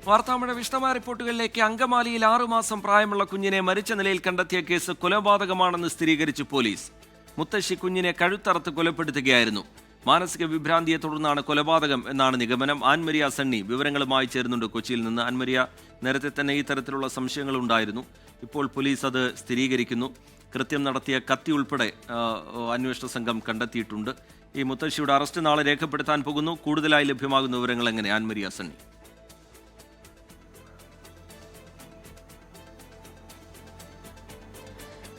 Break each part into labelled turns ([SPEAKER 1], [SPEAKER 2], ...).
[SPEAKER 1] വാർത്താമഴ വിശദമായ റിപ്പോർട്ടുകളിലേക്ക്. അങ്കമാലിയിൽ 6 മാസം പ്രായമുള്ള കുഞ്ഞിനെ മരിച്ച നിലയിൽ കണ്ടെത്തിയ കേസ് കൊലപാതകമാണെന്ന് സ്ഥിരീകരിച്ചു പോലീസ്. മുത്തശ്ശി കുഞ്ഞിനെ കഴുത്തറത്ത് കൊലപ്പെടുത്തുകയായിരുന്നു. മാനസിക വിഭ്രാന്തിയെ തുടർന്നാണ് കൊലപാതകം എന്നാണ് നിഗമനം. ആൻമരിയ സണ്ണി വിവരങ്ങളുമായി ചേരുന്നുണ്ട് കൊച്ചിയിൽ നിന്ന്. ആൻമരിയ, നേരത്തെ തന്നെ ഈ തരത്തിലുള്ള സംശയങ്ങളുണ്ടായിരുന്നു. ഇപ്പോൾ പോലീസ് അത് സ്ഥിരീകരിക്കുന്നു. കൃത്യം നടത്തിയ കത്തി ഉൾപ്പെടെ അന്വേഷണ സംഘം കണ്ടെത്തിയിട്ടുണ്ട്. ഈ മുത്തശ്ശിയുടെ അറസ്റ്റ് നാളെ രേഖപ്പെടുത്താൻ പോകുന്നു. കൂടുതലായി ലഭ്യമാകുന്ന വിവരങ്ങൾ എങ്ങനെ, ആൻമരിയ സണ്ണി?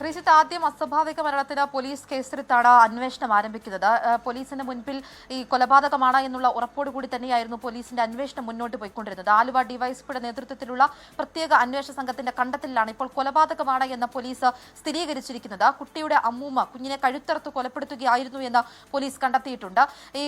[SPEAKER 2] ശ്രീജിത്ത്, ആദ്യം അസ്വാഭാവിക മരണത്തിന് പോലീസ് കേസെടുത്താണ് അന്വേഷണം ആരംഭിക്കുന്നത്. പോലീസിന് മുൻപിൽ ഈ കൊലപാതകമാണ് എന്നുള്ള ഉറപ്പോടുകൂടി തന്നെയായിരുന്നു പോലീസിന്റെ അന്വേഷണം മുന്നോട്ട് പോയിക്കൊണ്ടിരുന്നത്. ആലുവ ഡിവൈഎസ്പിയുടെ നേതൃത്വത്തിലുള്ള പ്രത്യേക അന്വേഷണ സംഘത്തിന്റെ കണ്ടെത്തലിലാണ് ഇപ്പോൾ കൊലപാതകമാണ് എന്ന് പോലീസ് സ്ഥിരീകരിച്ചിരിക്കുന്നത്. കുട്ടിയുടെ അമ്മൂമ്മ കുഞ്ഞിനെ കഴുത്തറുത്ത് കൊലപ്പെടുത്തുകയായിരുന്നു എന്ന് പോലീസ് കണ്ടെത്തിയിട്ടുണ്ട്. ഈ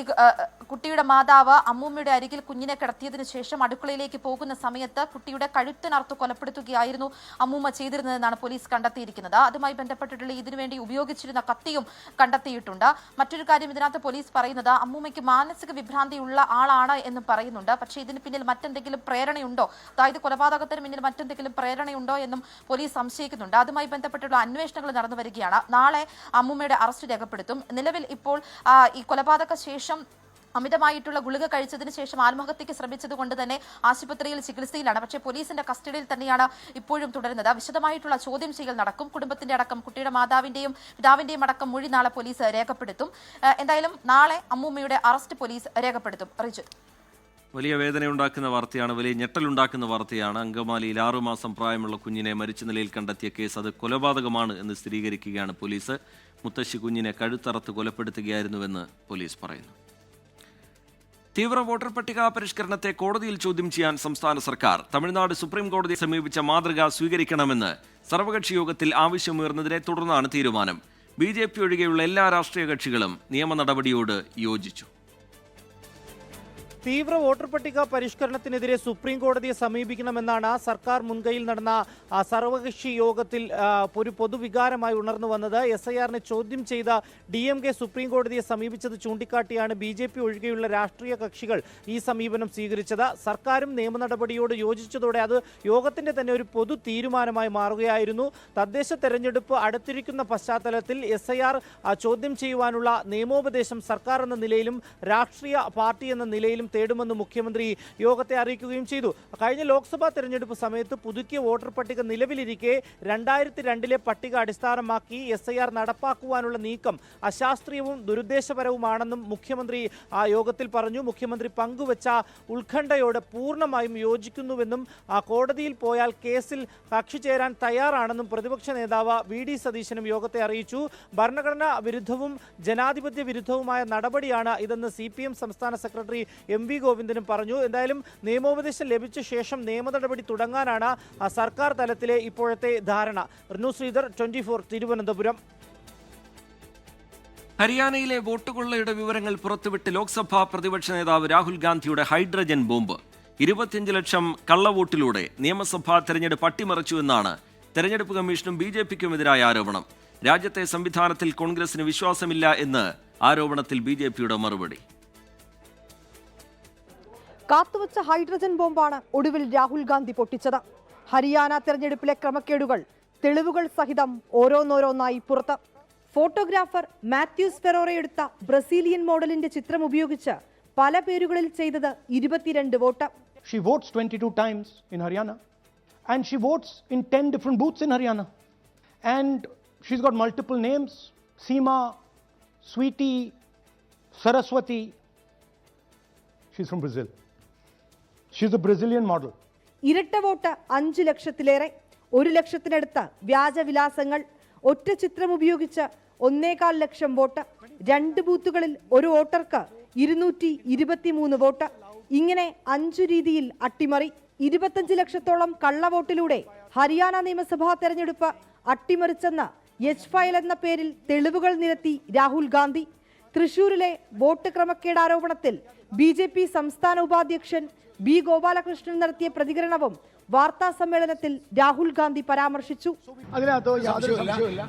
[SPEAKER 2] കുട്ടിയുടെ മാതാവ് അമ്മൂമ്മയുടെ അരികിൽ കുഞ്ഞിനെ കിടത്തിയതിനു ശേഷം അടുക്കളയിലേക്ക് പോകുന്ന സമയത്ത് കുട്ടിയുടെ കഴുത്തിനറുത്ത് കൊലപ്പെടുത്തുകയായിരുന്നു അമ്മൂമ്മ ചെയ്തിരുന്നതെന്നാണ് പോലീസ് കണ്ടെത്തിയിരിക്കുന്നത്. അതുമായി ബന്ധപ്പെട്ടിട്ടുള്ള ഇതിനുവേണ്ടി ഉപയോഗിച്ചിരുന്ന കത്തിയും കണ്ടെത്തിയിട്ടുണ്ട്. മറ്റൊരു കാര്യം ഇതിനകത്ത് പോലീസ് പറയുന്നത് അമ്മൂമ്മയ്ക്ക് മാനസിക വിഭ്രാന്തിയുള്ള ആളാണ് എന്ന് പറയുന്നുണ്ട്. പക്ഷേ ഇതിന് പിന്നിൽ മറ്റെന്തെങ്കിലും പ്രേരണയുണ്ടോ, അതായത് കൊലപാതകത്തിന് പിന്നിൽ മറ്റെന്തെങ്കിലും പ്രേരണയുണ്ടോ എന്നും പോലീസ് സംശയിക്കുന്നുണ്ട്. അതുമായി ബന്ധപ്പെട്ടുള്ള അന്വേഷണങ്ങൾ നടന്നു വരികയാണ്. നാളെ അമ്മൂമ്മയുടെ അറസ്റ്റ് രേഖപ്പെടുത്തും. നിലവിൽ ഇപ്പോൾ ഈ കൊലപാതക ശേഷം അമിതമായിട്ടുള്ള ഗുളിക കഴിച്ചതിന് ശേഷം ആത്മഹത്യക്ക് ശ്രമിച്ചത് കൊണ്ട് തന്നെ ആശുപത്രിയിൽ ചികിത്സയിലാണ്. പക്ഷേ പോലീസിന്റെ കസ്റ്റഡിയിൽ തന്നെയാണ് ഇപ്പോഴും തുടരുന്നത്. വിശദമായിട്ടുള്ള ചോദ്യം ചെയ്യൽ നടക്കും. കുടുംബത്തിന്റെ അടക്കം, കുട്ടിയുടെ മാതാവിന്റെയും പിതാവിന്റെയും അടക്കം മൊഴി നാളെ പോലീസ് രേഖപ്പെടുത്തും. എന്തായാലും നാളെ അമ്മൂമ്മയുടെ അറസ്റ്റ് പോലീസ് രേഖപ്പെടുത്തും. റിജിത്ത്,
[SPEAKER 1] വലിയ വേദനയുണ്ടാക്കുന്ന വാർത്തയാണ്, വലിയ ഞെട്ടലുണ്ടാക്കുന്ന വാർത്തയാണ്. അങ്കമാലിയിൽ 6 മാസം പ്രായമുള്ള കുഞ്ഞിനെ മരിച്ച നിലയിൽ കണ്ടെത്തിയ കേസ് അത് കൊലപാതകമാണ് എന്ന് സ്ഥിരീകരിക്കുകയാണ് പോലീസ്. മുത്തശ്ശി കുഞ്ഞിനെ കഴുത്തറത്ത് കൊലപ്പെടുത്തുകയായിരുന്നുവെന്ന് പോലീസ് പറയുന്നു. തീവ്ര വോട്ടർ പട്ടിക പരിഷ്കരണത്തെ കോടതിയിൽ ചോദ്യം ചെയ്യാൻ സംസ്ഥാന സർക്കാർ തമിഴ്നാട് സുപ്രീം കോടതിയെ സമീപിച്ച മാതൃക സ്വീകരിക്കണമെന്ന് സർവകക്ഷി യോഗത്തിൽ ആവശ്യമുയർന്നതിനെ തുടർന്നാണ് തീരുമാനം. BJP ഒഴികെയുള്ള എല്ലാ രാഷ്ട്രീയ കക്ഷികളും നിയമ നടപടിയോട് യോജിച്ചു.
[SPEAKER 3] തീവ്ര വോട്ടർ പട്ടിക പരിഷ്കരണത്തിനെതിരെ സുപ്രീം കോടതിയെ സമീപിക്കണമെന്നാണ് സർക്കാർ മുൻകൈയിൽ നടന്ന സർവകക്ഷി യോഗത്തിൽ ഒരു പൊതുവികാരമായി ഉണർന്നു വന്നത്. SIR-നെ ചോദ്യം ചെയ്ത DMK സുപ്രീം കോടതിയെ സമീപിച്ചത് ചൂണ്ടിക്കാട്ടിയാണ് BJP ഒഴികെയുള്ള രാഷ്ട്രീയ കക്ഷികൾ ഈ സമീപനം സ്വീകരിച്ചത്. സർക്കാരും നിയമ നടപടിയോട് യോജിച്ചതോടെ അത് യോഗത്തിന്റെ തന്നെ ഒരു പൊതു തീരുമാനമായി മാറുകയായിരുന്നു. തദ്ദേശ തെരഞ്ഞെടുപ്പ് അടുത്തിരിക്കുന്ന പശ്ചാത്തലത്തിൽ SIR ചോദ്യം ചെയ്യുവാനുള്ള നിയമോപദേശം സർക്കാർ എന്ന നിലയിലും രാഷ്ട്രീയ പാർട്ടി എന്ന നിലയിലും തേടുമെന്ന് മുഖ്യമന്ത്രി യോഗത്തെ അറിയിക്കുകയും ചെയ്തു. കഴിഞ്ഞ ലോക്സഭാ തെരഞ്ഞെടുപ്പ് സമയത്ത് പുതുക്കിയ വോട്ടർ പട്ടിക നിലവിലിരിക്കെ 2002-ലെ പട്ടിക അടിസ്ഥാനമാക്കി SIR നടപ്പാക്കുവാനുള്ള നീക്കം അശാസ്ത്രീയവും ദുരുദ്ദേശപരവുമാണെന്നും മുഖ്യമന്ത്രി യോഗത്തിൽ പറഞ്ഞു. മുഖ്യമന്ത്രി പങ്കുവച്ച ഉത്കണ്ഠയോട് പൂർണ്ണമായും യോജിക്കുന്നുവെന്നും കോടതിയിൽ പോയാൽ കേസിൽ കക്ഷി ചേരാൻ തയ്യാറാണെന്നും പ്രതിപക്ഷ നേതാവ് VD സതീശനും യോഗത്തെ അറിയിച്ചു. ഭരണഘടനാ വിരുദ്ധവും ജനാധിപത്യ വിരുദ്ധവുമായ നടപടിയാണ് ഇതെന്ന് CPM സംസ്ഥാന സെക്രട്ടറി MV ഗോവിന്ദനും പറഞ്ഞു. എന്തായാലും നിയമോപദേശം ലഭിച്ച ശേഷം നിയമ നടപടി തുടങ്ങാനാണ് സർക്കാർ തലത്തിലെ ഇപ്പോഴത്തെ ധാരണ. ശ്രീധർ, 24 തിരുവനന്തപുരം.
[SPEAKER 1] ഹരിയാനയിലെ വോട്ട് കൊള്ളയുടെ വിവരങ്ങൾ പുറത്തുവിട്ട് ലോക്സഭാ പ്രതിപക്ഷ നേതാവ് രാഹുൽ ഗാന്ധിയുടെ ഹൈഡ്രജൻ ബോംബ്. 25 ലക്ഷം കള്ളവോട്ടിലൂടെ നിയമസഭാ തെരഞ്ഞെടുപ്പ് അട്ടിമറിച്ചുവെന്നാണ് തെരഞ്ഞെടുപ്പ് കമ്മീഷനും BJP-ക്കുമെതിരായ ആരോപണം. രാജ്യത്തെ സംവിധാനത്തിൽ കോൺഗ്രസിന് വിശ്വാസമില്ല എന്ന് ആരോപണത്തിൽ BJP-യുടെ മറുപടി.
[SPEAKER 4] കാത്തുവച്ച ഹൈഡ്രജൻ ബോംബാണ് ഒടുവിൽ രാഹുൽ ഗാന്ധി പൊട്ടിച്ചത്. ഹരിയാന തെരഞ്ഞെടുപ്പിലെ ക്രമക്കേടുകൾ തെളിവുകൾ സഹിതം ഓരോന്നോരോന്നായി പുറത്ത്. ഫോട്ടോഗ്രാഫർ മാത്യൂസ് ഫെറോറ എടുത്ത ബ്രസീലിയൻ മോഡലിന്റെ ചിത്രം ഉപയോഗിച്ച് പല പേരുകളിൽ ചെയ്തത് 22 vote.
[SPEAKER 5] She votes 22 times in Haryana and she votes in 10 different booths in Haryana and she's got multiple names: Seema, Sweetie, Saraswati. She's from Brazil. She's a Brazilian model.
[SPEAKER 4] ഇരട്ട vote 5 ലക്ഷത്തിലേറെ, 1 ലക്ഷത്തിനടുത്ത് വ്യാജവിലാസങ്ങൾ. ഒറ്റ ചിത്രം ഉപയോഗിച്ച് 1.25 ലക്ഷം വോട്ട്. 2 ബൂത്തുകളിൽ ഒരു വോട്ടർക്ക് 223 vote. ഇങ്ങനെ 5 രീതിയിൽ അട്ടിമറി. 25 ലക്ഷത്തോളം കള്ളവോട്ടിലൂടെ ഹരിയാന നിയമസഭാ തെരഞ്ഞെടുപ്പ് അട്ടിമറിച്ചെന്ന് എച്ച് ഫയൽ എന്ന പേരിൽ തെളിവുകൾ നിരത്തി രാഹുൽ ഗാന്ധി. തൃശൂരിലെ വോട്ട് ക്രമക്കേട് ആരോപണത്തിൽ BJP സംസ്ഥാന ഉപാധ്യക്ഷൻ B ഗോപാലകൃഷ്ണൻ നടത്തിയ പ്രതികരണവും വാർത്താ സമ്മേളനത്തിൽ രാഹുൽ ഗാന്ധി പരാമർശിച്ചു.
[SPEAKER 6] അതിനകത്ത്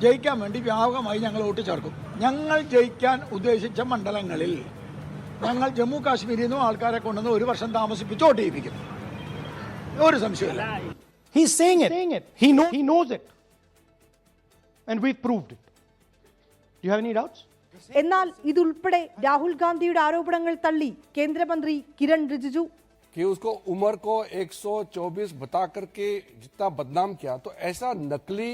[SPEAKER 6] ജയിക്കാൻ വേണ്ടി വ്യാപകമായി ഞങ്ങൾ വോട്ട് ചേർക്കും. ഞങ്ങൾ ജയിക്കാൻ ഉദ്ദേശിച്ച മണ്ഡലങ്ങളിൽ ഞങ്ങൾ ജമ്മു കാശ്മീരിൽ നിന്നും ആൾക്കാരെ കൊണ്ടുവന്ന് 1 വർഷം താമസിപ്പിച്ച് വോട്ട് ചെയ്യിപ്പിക്കും. ഒരു സംശയമില്ല.
[SPEAKER 5] He's saying it. He knows it. And we've proved it. Do you have any doubts?
[SPEAKER 4] എന്നാൽ ഇതുൾപ്പെടെ രാഹുൽ ഗാന്ധിയുടെ ആരോപണങ്ങൾ തള്ളി കേന്ദ്രമന്ത്രി കിരൺ റിജിജു.
[SPEAKER 7] कि उसको उम्र को 124 बता करके जितना बदनाम किया, तो ऐसा नकली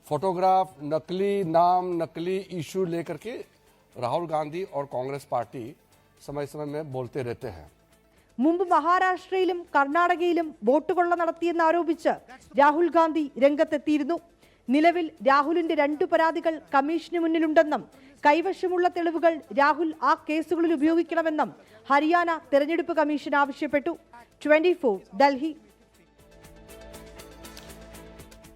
[SPEAKER 7] फोटोग्राफ, नकली नाम, नकली इशू लेकर के राहुल गांधी और कांग्रेस पार्टी समय समय में बोलते रहते हैं.
[SPEAKER 4] മുമ്പ് മഹാരാഷ്ട്രയിലും കർണാടകയിലും വോട്ട് കൊള്ള നടത്തിയെന്ന് ആരോപിച്ച് രാഹുൽ ഗാന്ധി രംഗത്തെത്തിയിരുന്നു. നിലവിൽ രാഹുലിന്റെ 2 പരാതികൾ കമ്മീഷന് മുന്നിലുണ്ടെന്നും കൈവശമുള്ള തെളിവുകൾ രാഹുൽ ആ കേസുകളിൽ ഉപയോഗിക്കണമെന്നും ഹരിയാന തെരഞ്ഞെടുപ്പ് കമ്മീഷൻ ആവശ്യപ്പെട്ടു. 24 ഡൽഹി.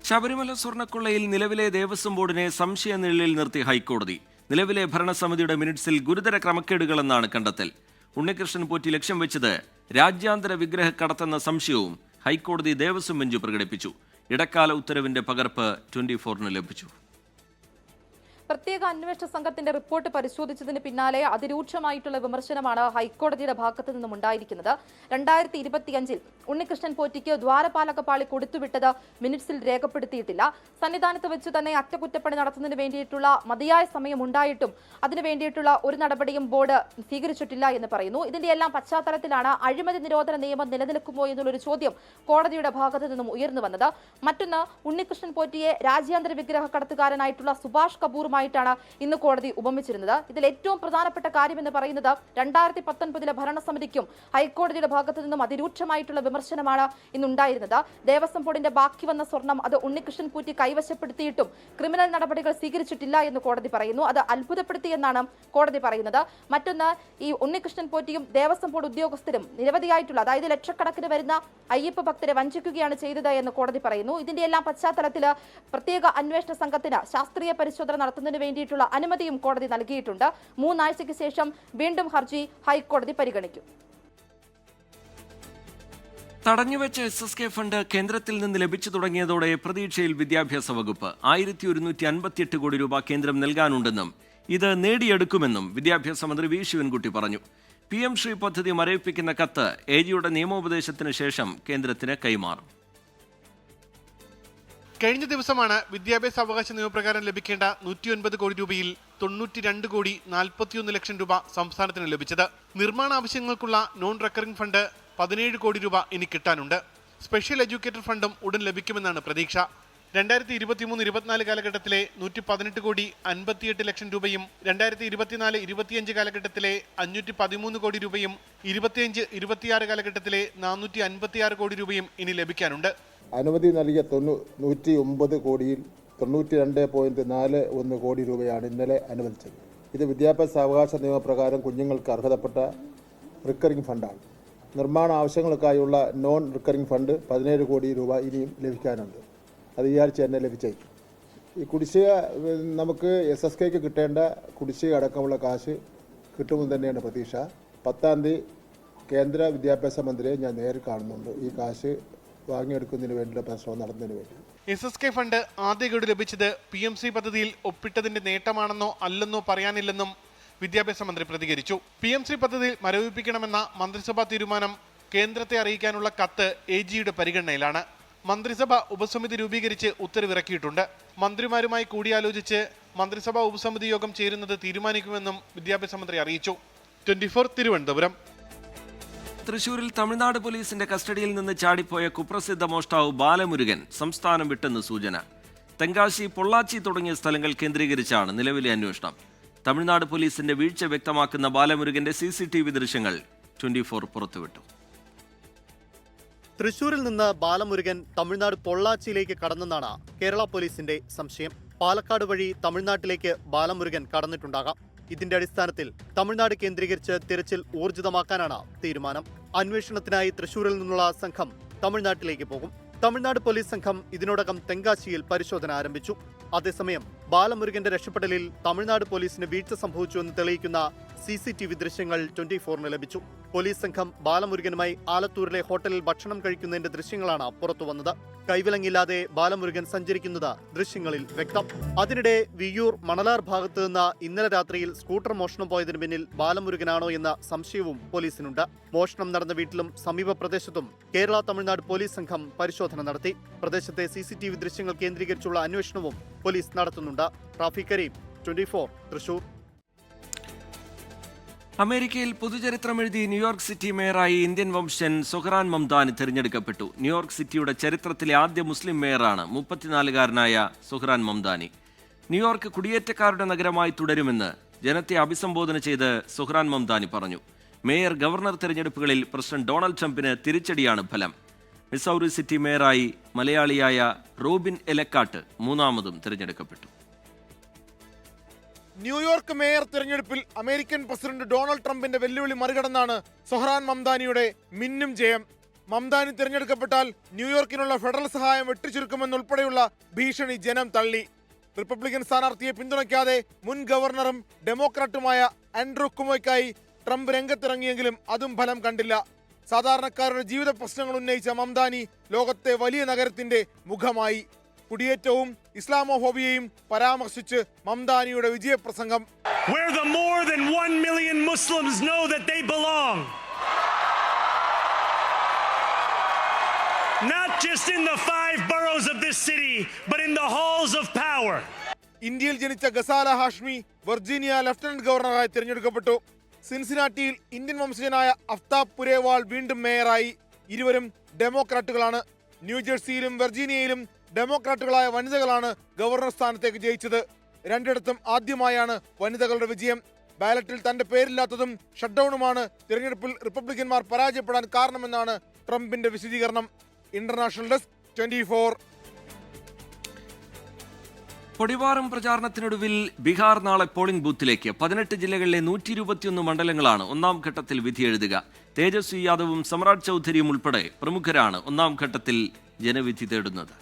[SPEAKER 1] ശബരിമല സ്വർണ്ണക്കൊള്ളയിൽ നിലവിലെ ദേവസ്വം ബോർഡിനെ സംശയനിഴലിൽ നിർത്തി ഹൈക്കോടതി. നിലവിലെ ഭരണസമിതിയുടെ മിനിറ്റ്സിൽ ഗുരുതര ക്രമക്കേടുകളെന്നാണ് കണ്ടെത്തൽ. ഉണ്ണികൃഷ്ണൻ പോറ്റി ലക്ഷ്യം വെച്ചത് രാജ്യാന്തര വിഗ്രഹ കടത്തെന്ന സംശയവും ഹൈക്കോടതി ദേവസ്വം ബെഞ്ച് പ്രകടിപ്പിച്ചു. ഇടക്കാല ഉത്തരവിന്റെ പകർപ്പ് 24-ന് ലഭിച്ചു.
[SPEAKER 2] പ്രത്യേക അന്വേഷണ സംഘത്തിന്റെ റിപ്പോർട്ട് പരിശോധിച്ചതിന് പിന്നാലെ അതിരൂക്ഷമായിട്ടുള്ള വിമർശനമാണ് ഹൈക്കോടതിയുടെ ഭാഗത്തു നിന്നും ഉണ്ടായിരിക്കുന്നത്. 2025-ൽ ഉണ്ണികൃഷ്ണൻ പോറ്റിക്ക് ദ്വാരപാലക പാളി കൊടുത്തുവിട്ടത് മിനിറ്റ്സിൽ രേഖപ്പെടുത്തിയിട്ടില്ല. സന്നിധാനത്ത് വെച്ച് തന്നെ അറ്റകുറ്റപ്പണി നടത്തുന്നതിന് വേണ്ടിയിട്ടുള്ള മതിയായ സമയം ഉണ്ടായിട്ടും അതിനു വേണ്ടിയിട്ടുള്ള ഒരു നടപടിയും ബോർഡ് സ്വീകരിച്ചിട്ടില്ല എന്ന് പറയുന്നു. ഇതിന്റെ എല്ലാം പശ്ചാത്തലത്തിലാണ് അഴിമതി നിരോധന നിയമം നിലനിൽക്കുമോ എന്നുള്ളൊരു ചോദ്യം കോടതിയുടെ ഭാഗത്തു നിന്നും ഉയർന്നു വന്നത്. മറ്റൊന്ന്, ഉണ്ണികൃഷ്ണൻ പോറ്റിയെ രാജ്യാന്തര വിഗ്രഹ കടത്തുകാരനായിട്ടുള്ള സുഭാഷ് കപൂറുമായി ഇന്ന് കോടതി ഉപമിച്ചിരുന്നത്. ഇതിൽ ഏറ്റവും പ്രധാനപ്പെട്ട കാര്യം എന്ന് പറയുന്നത് 2019-ലെ ഭരണസമിതിക്കും ഹൈക്കോടതിയുടെ ഭാഗത്തു നിന്നും അതിരൂക്ഷമായിട്ടുള്ള വിമർശനമാണ് ഇന്നുണ്ടായിരുന്നത്. ദേവസ്വം ബോർഡിന്റെ ബാക്കി വന്ന സ്വർണം അത് ഉണ്ണികൃഷ്ണൻ പോറ്റി കൈവശപ്പെടുത്തിയിട്ടും ക്രിമിനൽ നടപടികൾ സ്വീകരിച്ചിട്ടില്ല എന്ന് കോടതി പറയുന്നു. അത് അത്ഭുതപ്പെടുത്തിയെന്നാണ് കോടതി പറയുന്നത്. മറ്റൊന്ന്, ഈ ഉണ്ണികൃഷ്ണൻ പോറ്റിയും ദേവസ്വം ബോർഡ് ഉദ്യോഗസ്ഥരും നിരവധിയായിട്ടുള്ള, അതായത് ലക്ഷക്കണക്കിന് വരുന്ന അയ്യപ്പ ഭക്തരെ വഞ്ചിക്കുകയാണ് ചെയ്തത് എന്ന് കോടതി പറയുന്നു. ഇതിന്റെ എല്ലാം പശ്ചാത്തലത്തിൽ പ്രത്യേക അന്വേഷണ സംഘത്തിന് ശാസ്ത്രീയ പരിശോധന നടത്തുന്നതിന് വേണ്ടിയിട്ടുള്ള അനുമതിയും കോടതി നൽകിയിട്ടുണ്ട്. 3 ആഴ്ചയ്ക്ക് ശേഷം വീണ്ടും ഹർജി ഹൈക്കോടതി പരിഗണിക്കും.
[SPEAKER 1] തടഞ്ഞുവെച്ച SSK ഫണ്ട് കേന്ദ്രത്തിൽ നിന്ന് ലഭിച്ചു തുടങ്ങിയതോടെ പ്രതീക്ഷയിൽ വിദ്യാഭ്യാസ വകുപ്പ്. 1158 കോടി രൂപ കേന്ദ്രം നൽകാനുണ്ടെന്നും ഇത് നേടിയെടുക്കുമെന്നും വിദ്യാഭ്യാസ മന്ത്രി വി ശിവൻകുട്ടി പറഞ്ഞു. PM ശ്രീ പദ്ധതി മരവിപ്പിക്കുന്ന കത്ത് AGയുടെ നിയമോപദേശത്തിന് ശേഷം കേന്ദ്രത്തിന് കൈമാറും.
[SPEAKER 8] കഴിഞ്ഞ ദിവസമാണ് വിദ്യാഭ്യാസ അവകാശ നിയമപ്രകാരം ലഭിക്കേണ്ട 109 കോടി രൂപയിൽ 92 കോടി 41 ലക്ഷം രൂപ സംസ്ഥാനത്തിന് ലഭിച്ചത്. നിർമ്മാണ ആവശ്യങ്ങൾക്കുള്ള നോൺ റെക്കറിംഗ് ഫണ്ട് 17 കോടി രൂപ ഇനി കിട്ടാനുണ്ട്. സ്പെഷ്യൽ എഡ്യൂക്കേറ്റർ ഫണ്ടും ഉടൻ ലഭിക്കുമെന്നാണ് പ്രതീക്ഷ. 2023-24 കാലഘട്ടത്തിലെ 118 കോടി 58 ലക്ഷം രൂപയും 2024-25 കാലഘട്ടത്തിലെ 513 കോടി രൂപയും 25-26 കാലഘട്ടത്തിലെ 456 കോടി രൂപയും ഇനി ലഭിക്കാനുണ്ട്.
[SPEAKER 9] അനുമതി നൽകിയ 109 കോടിയിൽ 92.41 കോടി രൂപയാണ് ഇന്നലെ അനുവദിച്ചത്. ഇത് വിദ്യാഭ്യാസ അവകാശ നിയമപ്രകാരം കുഞ്ഞുങ്ങൾക്ക് അർഹതപ്പെട്ട റിക്കറിംഗ് ഫണ്ടാണ്. നിർമ്മാണ ആവശ്യങ്ങൾക്കായുള്ള നോൺ റിക്കറിംഗ് ഫണ്ട് 17 കോടി രൂപ ഇനിയും ലഭിക്കാനുണ്ട്. അത് ഈ ആഴ്ച തന്നെ ലഭിച്ചേക്കും. ഈ കുടിശ്ശിക നമുക്ക് SSKക്ക് കിട്ടേണ്ട കുടിശ്ശിക അടക്കമുള്ള കാശ് കിട്ടുമെന്ന് തന്നെയാണ് പ്രതീക്ഷ. 10-ാം തീയതി കേന്ദ്ര വിദ്യാഭ്യാസ മന്ത്രിയെ ഞാൻ നേരിൽ കാണുന്നുണ്ട്. ഈ കാശ് വാങ്ങിയെടുക്കുന്നതിന് വേണ്ടിയുള്ള പരിശ്രമം നടത്തുന്നതിന് വേണ്ടി.
[SPEAKER 8] SSK ഫണ്ട് ആദ്യ ഗഡു ലഭിച്ചത് PMC പദ്ധതിയിൽ ഒപ്പിട്ടതിന്റെ നേട്ടമാണെന്നോ അല്ലെന്നോ പറയാനില്ലെന്നും വിദ്യാഭ്യാസ മന്ത്രി പ്രതികരിച്ചു. PMC പദ്ധതി മരവിപ്പിക്കണമെന്ന മന്ത്രിസഭാ തീരുമാനം കേന്ദ്രത്തെ അറിയിക്കാനുള്ള കത്ത് AGയുടെ പരിഗണനയിലാണ്. മന്ത്രിസഭ ഉപസമിതി രൂപീകരിച്ച് ഉത്തരവിറക്കിയിട്ടുണ്ട്. മന്ത്രിമാരുമായി കൂടിയാലോചിച്ച് മന്ത്രിസഭാ ഉപസമിതി യോഗം ചേരുന്നത് തീരുമാനിക്കുമെന്നും വിദ്യാഭ്യാസ മന്ത്രി അറിയിച്ചു. 24 തിരുവനന്തപുരം.
[SPEAKER 1] തൃശൂരിൽ തമിഴ്നാട് പോലീസിന്റെ കസ്റ്റഡിയിൽ നിന്ന് ചാടിപ്പോയ കുപ്രസിദ്ധ മോഷ്ടാവ് ബാലമുരുകൻ സംസ്ഥാനം വിട്ടെന്ന് സൂചന. തെങ്കാശി, പൊള്ളാച്ചി തുടങ്ങിയ സ്ഥലങ്ങൾ കേന്ദ്രീകരിച്ചാണ് നിലവിലെ അന്വേഷണം. തമിഴ്നാട് പോലീസിന്റെ വീഴ്ച വ്യക്തമാക്കുന്ന ബാലമുരുകന്റെ CCTV ദൃശ്യങ്ങൾ 24 പുറത്തുവിട്ടു.
[SPEAKER 10] തൃശൂരിൽ നിന്ന് ബാലമുരുകൻ തമിഴ്നാട് പൊള്ളാച്ചിയിലേക്ക് കടന്നെന്നാണ് കേരള പോലീസിന്റെ സംശയം. പാലക്കാട് വഴി തമിഴ്നാട്ടിലേക്ക് ബാലമുരുകൻ കടന്നിട്ടുണ്ടാകാം. ഇതിന്റെ അടിസ്ഥാനത്തിൽ തമിഴ്നാട് കേന്ദ്രീകരിച്ച് തിരച്ചിൽ ഊർജിതമാക്കാനാണ് തീരുമാനം. അന്വേഷണത്തിനായി തൃശൂരിൽ നിന്നുള്ള സംഘം തമിഴ്നാട്ടിലേക്ക് പോകും. തമിഴ്നാട് പോലീസ് സംഘം ഇതിനോടകം തെങ്കാശിയിൽ പരിശോധന ആരംഭിച്ചു. അതേസമയം ബാലമുരുകന്റെ രക്ഷപ്പെടലിൽ തമിഴ്നാട് പോലീസിന് വീഴ്ച സംഭവിച്ചുവെന്ന് തെളിയിക്കുന്ന CCTV ദൃശ്യങ്ങൾ 24-ന് ലഭിച്ചു. പോലീസ് സംഘം ബാലമുരുകനുമായി ആലത്തൂരിലെ ഹോട്ടലിൽ ഭക്ഷണം കഴിക്കുന്നതിന്റെ ദൃശ്യങ്ങളാണ് പുറത്തുവന്നത്. കൈവിലങ്ങില്ലാതെ ബാലമുരുകൻ സഞ്ചരിക്കുന്നത് ദൃശ്യങ്ങളിൽ വ്യക്തം. അതിനിടെ വിയ്യൂർ മണലാർ ഭാഗത്ത് നിന്ന് ഇന്നലെ രാത്രിയിൽ സ്കൂട്ടർ മോഷണം പോയതിനു പിന്നിൽ ബാലമുരുകനാണോ എന്ന സംശയവും പോലീസിനുണ്ട്. മോഷണം നടന്ന വീട്ടിലും സമീപ പ്രദേശത്തും കേരള തമിഴ്നാട് പോലീസ് സംഘം പരിശോധന നടത്തി. പ്രദേശത്തെ CCTV ദൃശ്യങ്ങൾ കേന്ദ്രീകരിച്ചുള്ള അന്വേഷണവും പോലീസ് നടത്തുന്നുണ്ട്. റാഫി കരീം, 24, തൃശൂർ.
[SPEAKER 1] അമേരിക്കയിൽ പൊതുചരിത്രമെഴുതി ന്യൂയോർക്ക് സിറ്റി മേയറായി ഇന്ത്യൻ വംശജൻ സുഹ്റാൻ മംദാനി തിരഞ്ഞെടുക്കപ്പെട്ടു. ന്യൂയോർക്ക് സിറ്റിയുടെ ചരിത്രത്തിലെ ആദ്യ മുസ്ലിം മേയറാണ് 34-കാരനായ സുഹ്റാൻ മംദാനി. ന്യൂയോർക്ക് കുടിയേറ്റക്കാരുടെ നഗരമായി തുടരുമെന്ന് ജനത്തെ അഭിസംബോധന ചെയ്ത് സുഹ്റാൻ മംദാനി പറഞ്ഞു. മേയർ ഗവർണർ തെരഞ്ഞെടുപ്പുകളിൽ പ്രസിഡന്റ് ഡൊണാൾഡ് ട്രംപിന് തിരിച്ചടിയാണ് ഫലം. മിസൗറി സിറ്റി മേയറായി മലയാളിയായ റോബിൻ എലക്കാട്ട് മൂന്നാമതും തിരഞ്ഞെടുക്കപ്പെട്ടു.
[SPEAKER 11] ന്യൂയോർക്ക് മേയർ തിരഞ്ഞെടുപ്പിൽ അമേരിക്കൻ പ്രസിഡന്റ് ഡൊണാൾഡ് ട്രംപിന്റെ വെല്ലുവിളി മറികടന്നാണ് സുഹ്റാൻ മംദാനിയുടെ മിന്നും ജയം. മംദാനി തിരഞ്ഞെടുക്കപ്പെട്ടാൽ ന്യൂയോർക്കിനുള്ള ഫെഡറൽ സഹായം വെട്ടിച്ചുരുക്കുമെന്നുൾപ്പെടെയുള്ള ഭീഷണി ജനം തള്ളി. റിപ്പബ്ലിക്കൻ സ്ഥാനാർത്ഥിയെ പിന്തുണയ്ക്കാതെ മുൻ ഗവർണറും ഡെമോക്രാറ്റുമായ ആൻഡ്രൂ കുമോയ്ക്കായി ട്രംപ് രംഗത്തിറങ്ങിയെങ്കിലും അതും ഫലം കണ്ടില്ല. സാധാരണക്കാരുടെ ജീവിത പ്രശ്നങ്ങൾ ഉന്നയിച്ച മംദാനി ലോകത്തെ വലിയ നഗരത്തിന്റെ മുഖമായി. കുടിയേറ്റവും ഇസ്ലാമോഫോബിയയും പരാമർശിച്ച് മംദാനിയുടെ വിജയപ്രസംഗം.
[SPEAKER 12] Where the more than 1 million Muslims know that they belong. Not just in the 5 boroughs of this city, but in the halls of power.
[SPEAKER 11] ഇന്ത്യയിൽ ജനിച്ച ഗസാല ഹാഷ്മി വെർജീനിയ ലഫ്റ്റനന്റ് ഗവർണറായി തിരഞ്ഞെടുക്കപ്പെട്ടു. സിൻസിനാറ്റിയിൽ ഇന്ത്യൻ വംശജനായ അഫ്താബ് പുരേവാൾ വീണ്ടും മേയറായി. ഇരുവരും ഡെമോക്രാറ്റുകളാണ്. ന്യൂജേഴ്സിയിലും വെർജീനിയയിലും ഡെമോക്രാറ്റുകളായ വനിതകളാണ് ഗവർണർ സ്ഥാനത്തേക്ക് ജയിച്ചത്. രണ്ടിടത്തും ആദ്യമായാണ് വനിതകളുടെ വിജയം. ബാലറ്റിൽ തന്റെ പേരില്ലാത്തതും ഷട്ട്ഡൌണുമാണ് തിരഞ്ഞെടുപ്പിൽ റിപ്പബ്ലിക്കന്മാർ പരാജയപ്പെടാൻ കാരണമെന്നാണ് ട്രംപിന്റെ വിശദീകരണം. International desk, 24.
[SPEAKER 1] പൊടിവാറും പ്രചാരണത്തിനൊടുവിൽ ബീഹാർ നാളെ പോളിംഗ് ബൂത്തിലേക്ക്. 18 ജില്ലകളിലെ 121 മണ്ഡലങ്ങളാണ് ഒന്നാം ഘട്ടത്തിൽ വിധിയെഴുതുക. തേജസ്വി യാദവും സമ്രാട് ചൗധരിയും ഉൾപ്പെടെ പ്രമുഖരാണ് ഒന്നാം ഘട്ടത്തിൽ ജനവിധി തേടുന്നത്.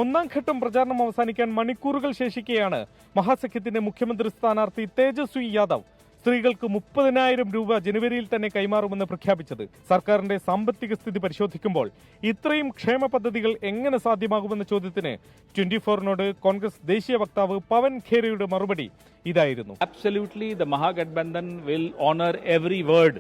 [SPEAKER 3] ഒന്നാം ഘട്ടം പ്രചാരണം അവസാനിക്കാൻ മണിക്കൂറുകൾ ശേഷിക്കെയാണ് മഹാസഖ്യത്തിന്റെ മുഖ്യമന്ത്രി സ്ഥാനാർത്ഥി തേജസ്വി യാദവ് സ്ത്രീകൾക്ക് 30,000 രൂപ ജനുവരിയിൽ തന്നെ കൈമാറുമെന്ന് പ്രഖ്യാപിച്ചത്. സർക്കാരിന്റെ സാമ്പത്തിക സ്ഥിതി പരിശോധിക്കുമ്പോൾ ഇത്രയും ക്ഷേമ പദ്ധതികൾ എങ്ങനെ സാധ്യമാകുമെന്ന ചോദ്യത്തിന് 24നോട് കോൺഗ്രസ് ദേശീയ വക്താവ് പവൻ ഖേരയുടെ മറുപടി ഇതായിരുന്നു.
[SPEAKER 13] Absolutely, the Mahagathbandhan will honor every word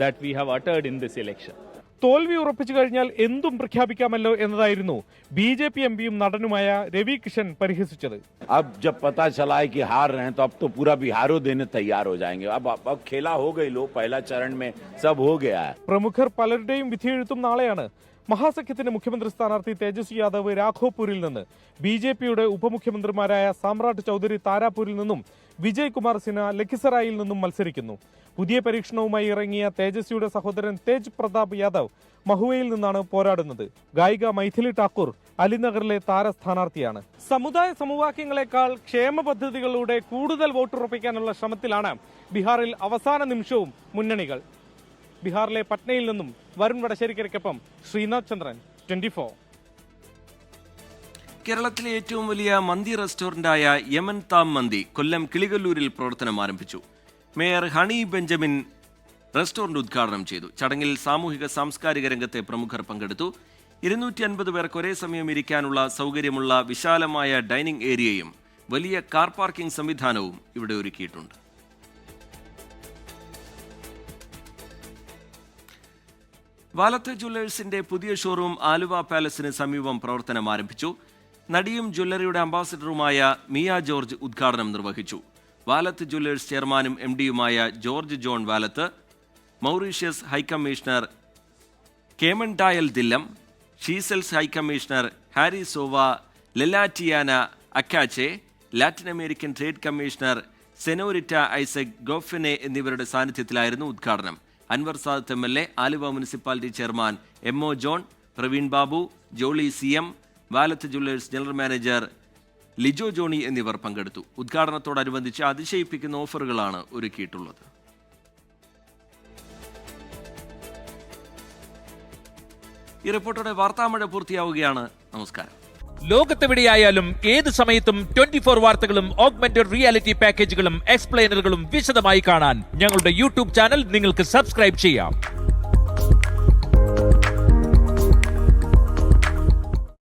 [SPEAKER 13] that we have uttered in this election.
[SPEAKER 3] തോൽവി ഉറപ്പിച്ചു കഴിഞ്ഞാൽ എന്തും പ്രഖ്യാപിക്കാമല്ലോ എന്നതായിരുന്നു BJP എംപിയും നടനുമായ രവി കിഷൻ പരിഹസിച്ചത്.
[SPEAKER 14] अब जब पता चला है कि हार रहे हैं तो अब तो पूरा बिहारो देने तैयार हो जाएंगे. अब खेला हो गई लो, पहला चरण में सब हो गया है.
[SPEAKER 3] പ്രമുഖർ പലരുടെയും വിധിയെഴുത്തും നാളെയാണ്. മഹാസഖ്യത്തിന്റെ മുഖ്യമന്ത്രി സ്ഥാനാർത്ഥി തേജസ്വി യാദവ് രാഘോപൂരിൽ നിന്ന്, BJPയുടെ ഉപമുഖ്യമന്ത്രിമാരായ സാമ്രാട്ട് ചൗധരി താരാപൂരിൽ നിന്നും വിജയ് കുമാർ സിൻഹ ലഖിസറായിൽ നിന്നും മത്സരിക്കുന്നു. പുതിയ പരീക്ഷണവുമായി ഇറങ്ങിയ തേജസ്വിയുടെ സഹോദരൻ തേജ് പ്രതാപ് യാദവ് മഹുവയിൽ നിന്നാണ് പോരാടുന്നത്. ഗായിക മൈഥിലി ഠാക്കൂർ അലിനഗറിലെ താര സ്ഥാനാർത്ഥിയാണ്. സമുദായ സമവാക്യങ്ങളെക്കാൾ ക്ഷേമ പദ്ധതികളിലൂടെ കൂടുതൽ വോട്ടുറപ്പിക്കാനുള്ള ശ്രമത്തിലാണ് ബീഹാറിൽ അവസാന നിമിഷവും മുന്നണികൾ. ബീഹാറിലെ പട്നയിൽ നിന്നും വരുൺ വടശ്ശേരിക്കരയ്ക്കൊപ്പം ശ്രീനാഥ് ചന്ദ്രൻ, 24.
[SPEAKER 1] കേരളത്തിലെ ഏറ്റവും വലിയ മന്തി റെസ്റ്റോറന്റായ യമൻ താം മന്തി കൊല്ലം കിളികല്ലൂരിൽ പ്രവർത്തനം ആരംഭിച്ചു. മേയർ ഹണി ബെഞ്ചമിൻ റെസ്റ്റോറന്റ് ഉദ്ഘാടനം ചെയ്തു. ചടങ്ങിൽ സാമൂഹിക സാംസ്കാരിക രംഗത്തെ പ്രമുഖർ പങ്കെടുത്തു. 250 പേർക്ക് ഒരേ സമയം ഇരിക്കാനുള്ള സൗകര്യമുള്ള വിശാലമായ ഡൈനിങ് ഏരിയയും വലിയ കാർ പാർക്കിംഗ് സംവിധാനവും ഇവിടെ ഒരുക്കിയിട്ടുണ്ട്. വാലത്ത് ജ്വല്ലേഴ്സിന്റെ പുതിയ ഷോറൂം ആലുവ പാലസിന് സമീപം പ്രവർത്തനം ആരംഭിച്ചു. നടിയും ജ്വല്ലറിയുടെ അംബാസിഡറുമായ മിയ ജോർജ് ഉദ്ഘാടനം നിർവഹിച്ചു. വാലത്ത് ജ്വല്ലേഴ്സ് ചെയർമാനും MDയുമായ George John Valath, Mauritius high commissioner കേമൻ ഡായൽ ദില്ലം, ഷീസെൽസ് ഹൈക്കമ്മീഷണർ ഹാരി സോവ ലെലാറ്റിയാന അക്കാച്ചെ, Latin American trade commissioner senorita Isaac ഗോഫിനെ എന്നിവരുടെ സാന്നിധ്യത്തിലായിരുന്നു ഉദ്ഘാടനം. Anwar Sadath MLA, Aluva municipality chairman MO John, Praveen Babu, Jolly CM, Valath jewellers general manager Lijo Johny എന്നിവർ പങ്കെടുത്തു. ഉദ്ഘാടനത്തോടനുബന്ധിച്ച് അതിശയിപ്പിക്കുന്ന ഓഫറുകളാണ് ഒരുക്കിയിട്ടുള്ളത്. ഈ റിപ്പോർട്ടോടെ വാർത്താമഴ പൂർത്തിയാവുകയാണ്. നമസ്കാരം.
[SPEAKER 13] ലോകത്തെവിടെയായാലും ഏത് സമയത്തും 24 വാർത്തകളും ഓഗ്മെന്റഡ് റിയാലിറ്റി പാക്കേജുകളും എക്സ്പ്ലെയിനറുകളും വിശദമായി കാണാൻ ഞങ്ങളുടെ യൂട്യൂബ് ചാനൽ നിങ്ങൾക്ക് സബ്സ്ക്രൈബ് ചെയ്യാം.